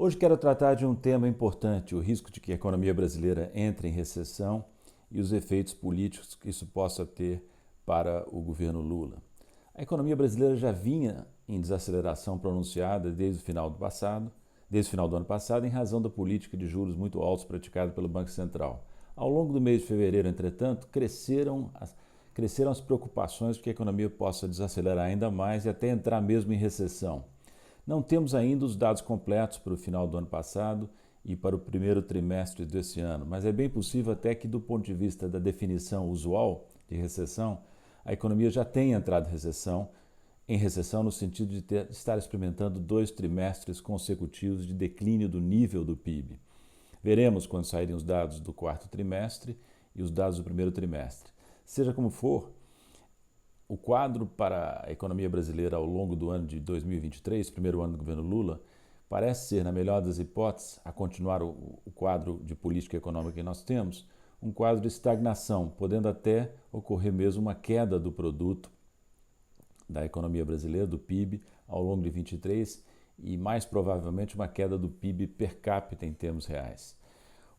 Hoje quero tratar de um tema importante, o risco de que a economia brasileira entre em recessão e os efeitos políticos que isso possa ter para o governo Lula. A economia brasileira já vinha em desaceleração pronunciada desde o final do ano passado, em razão da política de juros muito altos praticada pelo Banco Central. Ao longo do mês de fevereiro, entretanto, cresceram as preocupações de que a economia possa desacelerar ainda mais e até entrar mesmo em recessão. Não temos ainda os dados completos para o final do ano passado e para o primeiro trimestre desse ano, mas é bem possível até que, do ponto de vista da definição usual de recessão, a economia já tenha entrado em recessão no sentido de estar experimentando 2 trimestres consecutivos de declínio do nível do PIB. Veremos quando saírem os dados do quarto trimestre e os dados do primeiro trimestre. Seja como for, o quadro para a economia brasileira ao longo do ano de 2023, primeiro ano do governo Lula, parece ser, na melhor das hipóteses, a continuar o quadro de política econômica que nós temos, um quadro de estagnação, podendo até ocorrer mesmo uma queda do produto da economia brasileira, do PIB, ao longo de 2023 e, mais provavelmente, uma queda do PIB per capita em termos reais.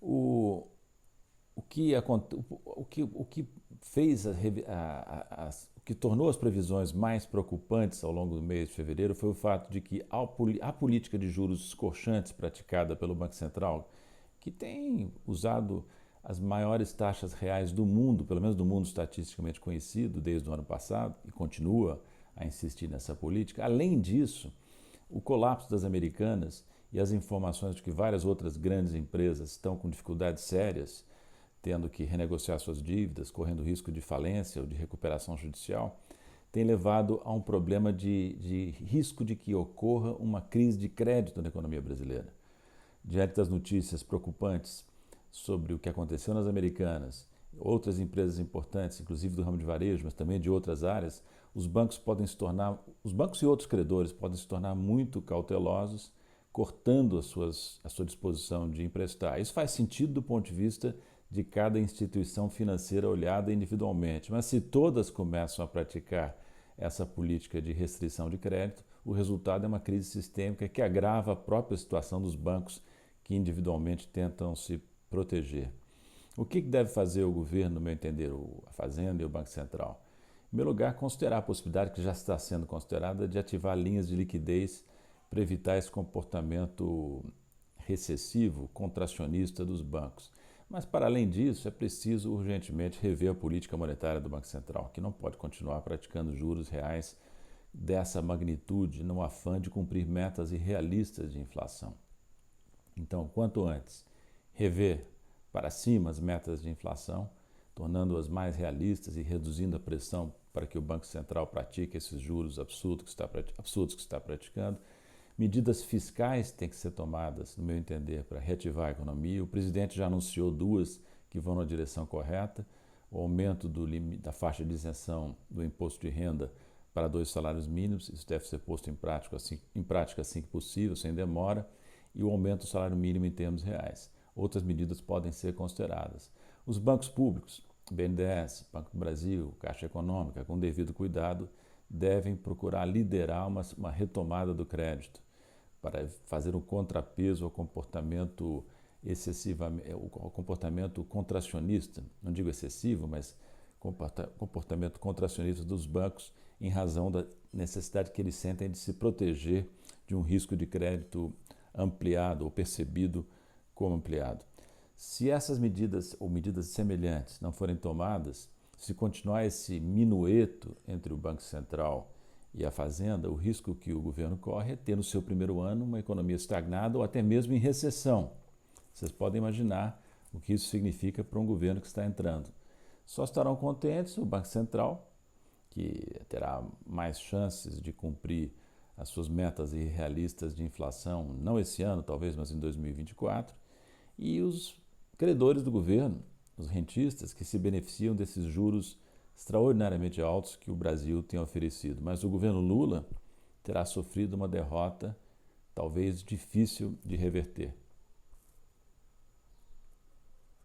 O que fez o que tornou as previsões mais preocupantes ao longo do mês de fevereiro foi o fato de que a política de juros escorchantes praticada pelo Banco Central, que tem usado as maiores taxas reais do mundo, pelo menos do mundo estatisticamente conhecido desde o ano passado, e continua a insistir nessa política. Além disso, o colapso das Americanas e as informações de que várias outras grandes empresas estão com dificuldades sérias, tendo que renegociar suas dívidas, correndo risco de falência ou de recuperação judicial, tem levado a um problema de risco de que ocorra uma crise de crédito na economia brasileira. Diante das notícias preocupantes sobre o que aconteceu nas Americanas, outras empresas importantes, inclusive do ramo de varejo, mas também de outras áreas, os bancos e outros credores podem se tornar muito cautelosos, cortando a sua disposição de emprestar. Isso faz sentido do ponto de vista de cada instituição financeira olhada individualmente, mas se todas começam a praticar essa política de restrição de crédito, o resultado é uma crise sistêmica que agrava a própria situação dos bancos que individualmente tentam se proteger. O que deve fazer o governo, no meu entender, a Fazenda e o Banco Central? Em primeiro lugar, considerar a possibilidade, que já está sendo considerada, de ativar linhas de liquidez para evitar esse comportamento recessivo, contracionista dos bancos. Mas, para além disso, é preciso urgentemente rever a política monetária do Banco Central, que não pode continuar praticando juros reais dessa magnitude no afã de cumprir metas irrealistas de inflação. Então, quanto antes, rever para cima as metas de inflação, tornando-as mais realistas e reduzindo a pressão para que o Banco Central pratique esses juros absurdos que está praticando. Medidas fiscais têm que ser tomadas, no meu entender, para reativar a economia. O presidente já anunciou 2 que vão na direção correta: o aumento da faixa de isenção do imposto de renda para 2 salários mínimos, isso deve ser posto em prática assim que possível, sem demora, e o aumento do salário mínimo em termos reais. Outras medidas podem ser consideradas. Os bancos públicos, BNDES, Banco do Brasil, Caixa Econômica, com devido cuidado, devem procurar liderar uma retomada do crédito para fazer um contrapeso ao comportamento ao comportamento contracionista, não digo excessivo, mas comportamento contracionista dos bancos, em razão da necessidade que eles sentem de se proteger de um risco de crédito ampliado ou percebido como ampliado. Se essas medidas ou medidas semelhantes não forem tomadas, se continuar esse minueto entre o Banco Central e a Fazenda, o risco que o governo corre é ter no seu primeiro ano uma economia estagnada ou até mesmo em recessão. Vocês podem imaginar o que isso significa para um governo que está entrando. Só estarão contentes o Banco Central, que terá mais chances de cumprir as suas metas irrealistas de inflação, não esse ano talvez, mas em 2024, e os credores do governo, os rentistas, que se beneficiam desses juros extraordinariamente altos que o Brasil tem oferecido. Mas o governo Lula terá sofrido uma derrota talvez difícil de reverter.